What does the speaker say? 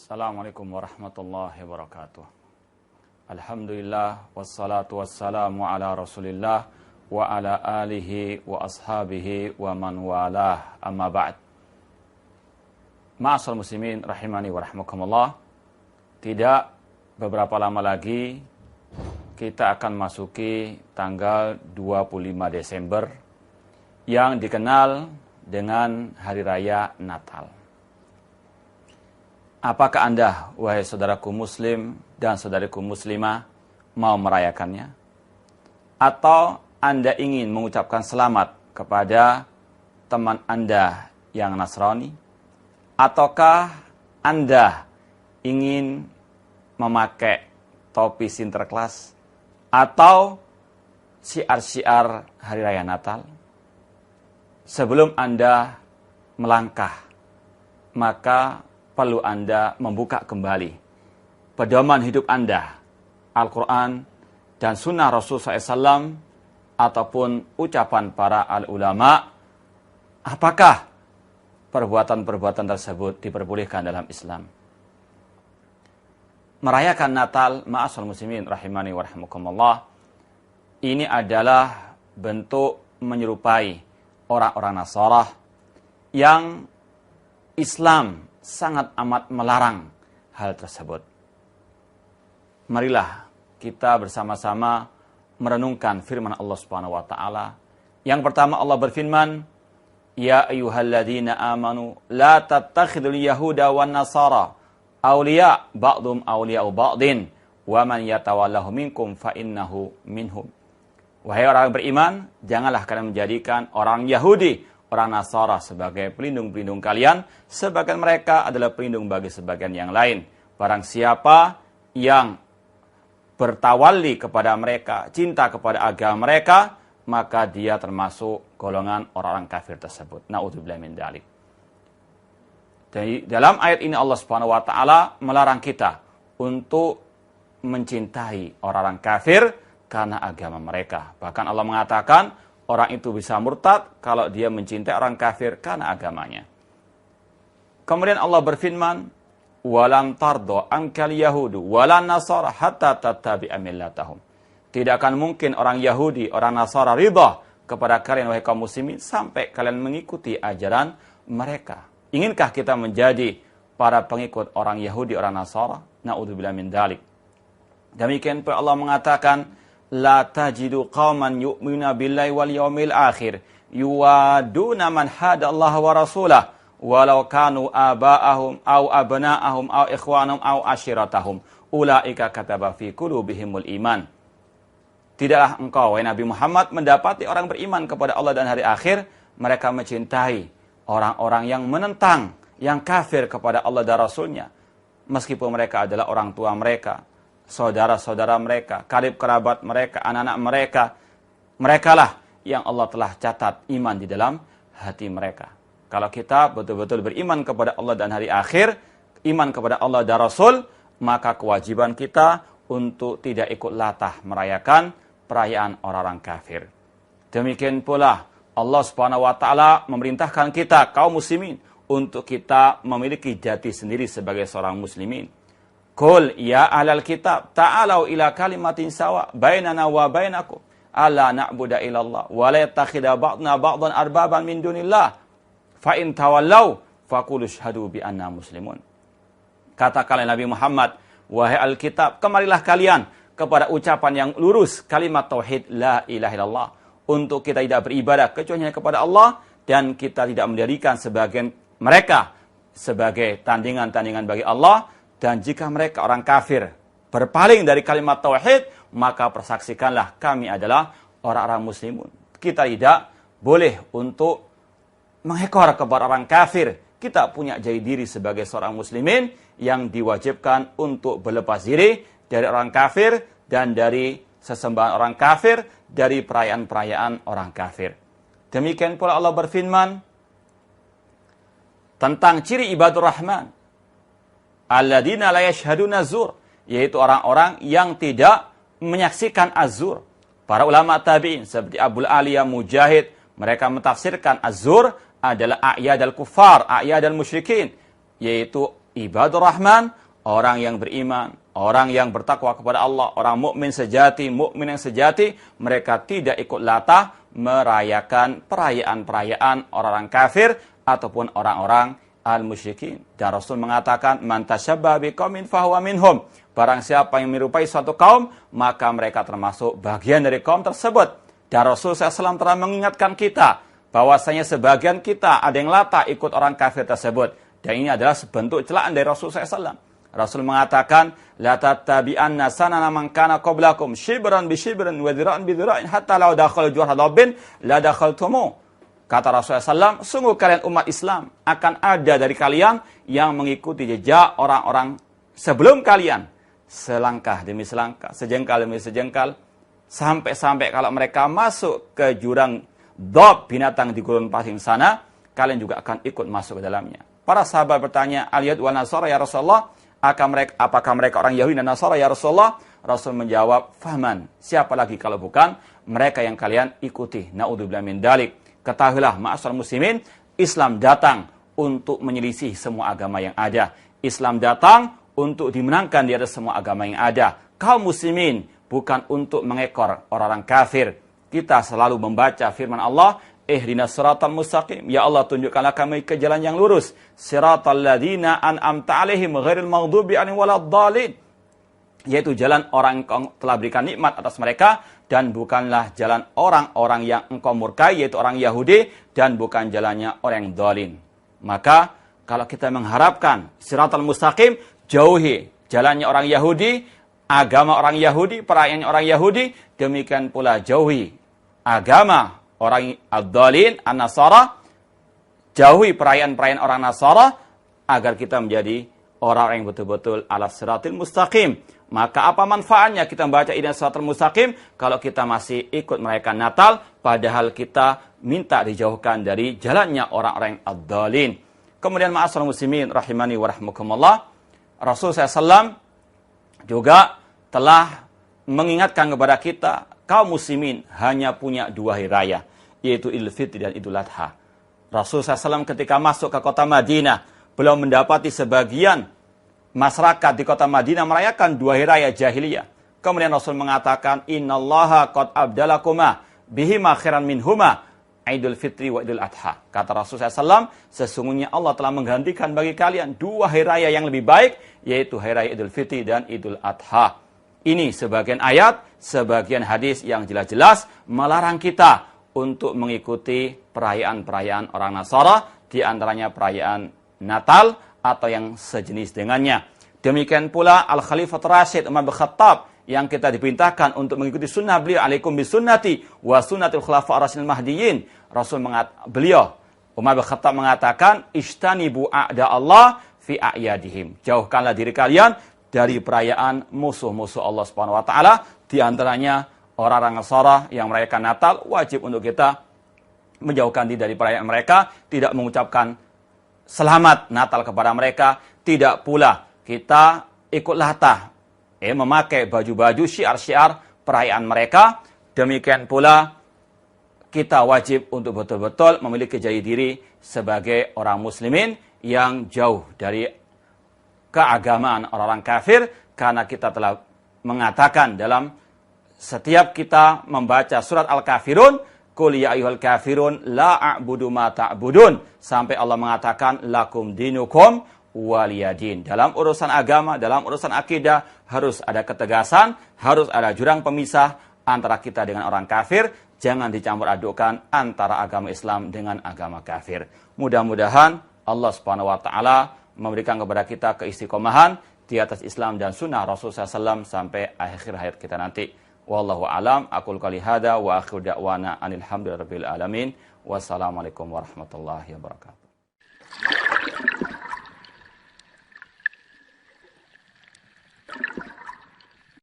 Assalamualaikum warahmatullahi wabarakatuh. Alhamdulillah wassalatu wassalamu ala Rasulillah wa ala alihi wa ashabihi wa man walah, amma ba'd. Ma'asal muslimin rahimani wa rahmakumullah. Tidak beberapa lama lagi kita akan masuki tanggal 25 Desember yang dikenal dengan Hari Raya Natal. Apakah Anda, wahai saudaraku muslim dan saudariku muslimah, mau merayakannya? Atau Anda ingin mengucapkan selamat kepada teman Anda yang Nasrani? Ataukah Anda ingin memakai topi Sinterklas atau syiar-syiar Hari Raya Natal? Sebelum Anda melangkah, maka perlu Anda membuka kembali pedoman hidup Anda, Al-Quran dan Sunnah Rasul SAW, ataupun ucapan para al-ulama. Apakah perbuatan-perbuatan tersebut diperbolehkan dalam Islam? Merayakan Natal, ma'asal muslimin rahimani wa rahmakumullah, ini adalah bentuk menyerupai orang-orang Nasara yang Islam sangat amat melarang hal tersebut. Marilah kita bersama-sama merenungkan firman Allah Subhanahu wa taala. Yang pertama, Allah berfirman, "Ya ayyuhalladzina amanu la tattakhidul yahuda wan nasara awliya ba'dhum awliya'u ba'din wa man yatawallahu minkum fa innahu minhum." Wahai orang beriman, janganlah kalian menjadikan orang Yahudi, orang Nasara sebagai pelindung-pelindung kalian, sebagian mereka adalah pelindung bagi sebagian yang lain. Barang siapa yang bertawali kepada mereka, cinta kepada agama mereka, maka dia termasuk golongan orang-orang kafir tersebut. Na'udzubillahi min dzalik. Dalam ayat ini Allah Subhanahu wa taala melarang kita untuk mencintai orang-orang kafir karena agama mereka. Bahkan Allah mengatakan orang itu bisa murtad kalau dia mencintai orang kafir karena agamanya. Kemudian Allah berfirman, "Walan tardo ankal yahudu walan nasara hatta tattabi'a millatahum." Tidak akan mungkin orang Yahudi, orang Nasara ridha kepada kalian wahai kaum muslimin sampai kalian mengikuti ajaran mereka. Inginkah kita menjadi para pengikut orang Yahudi, orang Nasara? Na'udzubillahi min dzalik. Demikian pula Allah mengatakan, la tajidu qauman yu'minuna billahi wal yawmil akhir yuwaduna man hadallaha wa rasulah walau kanu aba'ahum au abna'ahum au ikhwanahum au ashiratahum ulaika kataba fi qulubihimul iman. Tidaklah engkau, wahai Nabi Muhammad, mendapati orang beriman kepada Allah dan hari akhir mereka mencintai orang-orang yang menentang, yang kafir kepada Allah dan Rasulnya, meskipun mereka adalah orang tua mereka, saudara-saudara mereka, karib kerabat mereka, anak-anak mereka. Merekalah yang Allah telah catat iman di dalam hati mereka. Kalau kita betul-betul beriman kepada Allah dan hari akhir, iman kepada Allah dan Rasul, maka kewajiban kita untuk tidak ikut latah merayakan perayaan orang-orang kafir. Demikian pula Allah Subhanahu wa taala memerintahkan kita kaum muslimin untuk kita memiliki jati sendiri sebagai seorang muslimin. Qul ya ahlal kitab ta'alau ila kalimatin sawa bainana wa bainakum alla na'budu illallah wa la yattakhidha ba'duna ba'dan arbaban min dunillah fa in tawallau faqulu syhadu bi anna muslimun. Katakanlah Nabi Muhammad, wahai alkitab, kemarilah kalian kepada ucapan yang lurus kalimat tauhid la ilaha illallah, untuk kita tidak beribadah kecuali hanya kepada Allah dan kita tidak menjadikan sebagian mereka sebagai tandingan-tandingan bagi Allah. Dan jika mereka orang kafir berpaling dari kalimat tauhid, maka persaksikanlah kami adalah orang-orang muslimun. Kita tidak boleh untuk mengekor kepada orang kafir. Kita punya jati diri sebagai seorang muslimin yang diwajibkan untuk berlepas diri dari orang kafir dan dari sesembahan orang kafir, dari perayaan-perayaan orang kafir. Demikian pula Allah berfirman tentang ciri ibadur rahman, alladzina la yashhaduna zur, yaitu orang-orang yang tidak menyaksikan azur. Para ulama tabi'in seperti Abul Aliyah, Mujahid, mereka mentafsirkan azur adalah a'yad al-kuffar, a'yad al-musyrikin, yaitu ibadur rahman, orang yang beriman, orang yang bertakwa kepada Allah, orang mukmin sejati, mukmin yang sejati, mereka tidak ikut latah merayakan perayaan-perayaan orang-orang kafir ataupun orang-orang al-musyrikin. Dan Rasul mengatakan, man tasyabbaha biqaumin fahuwa minhum. Barang siapa yang menyerupai suatu kaum, maka mereka termasuk bagian dari kaum tersebut. Dan Rasul SAW telah mengingatkan kita bahwasanya sebagian kita ada yang latah ikut orang kafir tersebut. Dan ini adalah sebentuk celaan dari Rasul SAW. Rasul mengatakan, la tattabi'anna sanana man kana qablakum shibran bi shibrin wa dhira'an bi dhira'in hatta law dakhala juhra dabbin la dakhaltumu. Kata Rasulullah SAW, sungguh kalian umat Islam akan ada dari kalian yang mengikuti jejak orang-orang sebelum kalian. Selangkah demi selangkah, sejengkal demi sejengkal, sampai-sampai kalau mereka masuk ke jurang dhab, binatang di gurun pasir sana, kalian juga akan ikut masuk ke dalamnya. Para sahabat bertanya, al-Yahud wal Nasara ya Rasulullah, apakah mereka orang Yahudi dan Nasara ya Rasulullah? Rasul menjawab, fahman, siapa lagi kalau bukan mereka yang kalian ikuti. Na'udzubillah min dalik. Ketahuilah ma'asyiral muslimin, Islam datang untuk menyelisih semua agama yang ada. Islam datang untuk dimenangkan di atas semua agama yang ada. Kaum muslimin bukan untuk mengekor orang-orang kafir. Kita selalu membaca firman Allah, ihdinas siratal mustaqim. Ya Allah, tunjukkanlah kami ke jalan yang lurus. Siratal ladzina an'amta 'alaihim ghairil maghdubi 'alaihim waladdallin. Yaitu jalan orang yang telah berikan nikmat atas mereka, dan bukanlah jalan orang-orang yang engkau murkai, yaitu orang Yahudi, dan bukan jalannya orang yang zalim. Maka kalau kita mengharapkan siratal mustaqim, jauhi jalannya orang Yahudi, agama orang Yahudi, perayaan orang Yahudi, demikian pula jauhi agama orang ad-dhalin, an-nasara, jauhi perayaan-perayaan orang Nasara, agar kita menjadi orang-orang yang betul-betul ala siratil mustaqim. Maka apa manfaatnya kita membaca ihdinas siratal mustaqim kalau kita masih ikut merayakan Natal, padahal kita minta dijauhkan dari jalannya orang-orang ad-dhalin. Kemudian ma'asyiral muslimin rahimani wa rahmakumullah, Rasul SAW juga telah mengingatkan kepada kita, kaum muslimin hanya punya dua hari raya, yaitu Idul Fitri dan Idul Adha. Rasul SAW ketika masuk ke kota Madinah, beliau mendapati sebagian masyarakat di kota Madinah merayakan dua hari raya jahiliyah. Kemudian Rasul mengatakan, innallaha qad abdalakuma bihima khairan minhuma, Idul Fitri wa Idul Adha. Kata Rasulullah SAW, sesungguhnya Allah telah menggantikan bagi kalian dua hari raya yang lebih baik, yaitu hari raya Idul Fitri dan Idul Adha. Ini sebagian ayat, sebagian hadis yang jelas-jelas melarang kita untuk mengikuti perayaan-perayaan orang Nasara, di antaranya perayaan Natal atau yang sejenis dengannya. Demikian pula Al-Khalifah Rashid Umar bin Khattab, yang kita diperintahkan untuk mengikuti sunnah beliau, alaikum bisunnati wa sunnatul khulafa ar-rasyidin mahdiyyin. Beliau Umar bin Khattab mengatakan, ishtanibu a'da Allah fi a'yadihim. Jauhkanlah diri kalian dari perayaan musuh-musuh Allah Subhanahu wa taala, di antaranya orang-orang Nasara yang merayakan Natal. Wajib untuk kita menjauhkan diri dari perayaan mereka, tidak mengucapkan selamat Natal kepada mereka, tidak pula kita ikut latah memakai baju-baju syiar-syiar perayaan mereka. Demikian pula kita wajib untuk betul-betul memiliki jati diri sebagai orang muslimin yang jauh dari keagamaan orang-orang kafir, karena kita telah mengatakan dalam setiap kita membaca surat Al-Kafirun, qul ya ayyuhal kafirun la a'budu ma ta'budun, sampai Allah mengatakan lakum dinukum waliyadin. Dalam urusan agama, dalam urusan akidah, harus ada ketegasan, harus ada jurang pemisah antara kita dengan orang kafir. Jangan dicampur adukkan antara agama Islam dengan agama kafir. Mudah-mudahan Allah Subhanahu wa taala memberikan kepada kita keistiqomahan di atas Islam dan sunnah Rasulullah SAW sampai akhir hayat kita nanti. Wallahu a'lam. Aqul qouli hadza wa akhiru da'wana anil hamdulillahi rabbil alamin. Wassalamualaikum warahmatullahi wabarakatuh.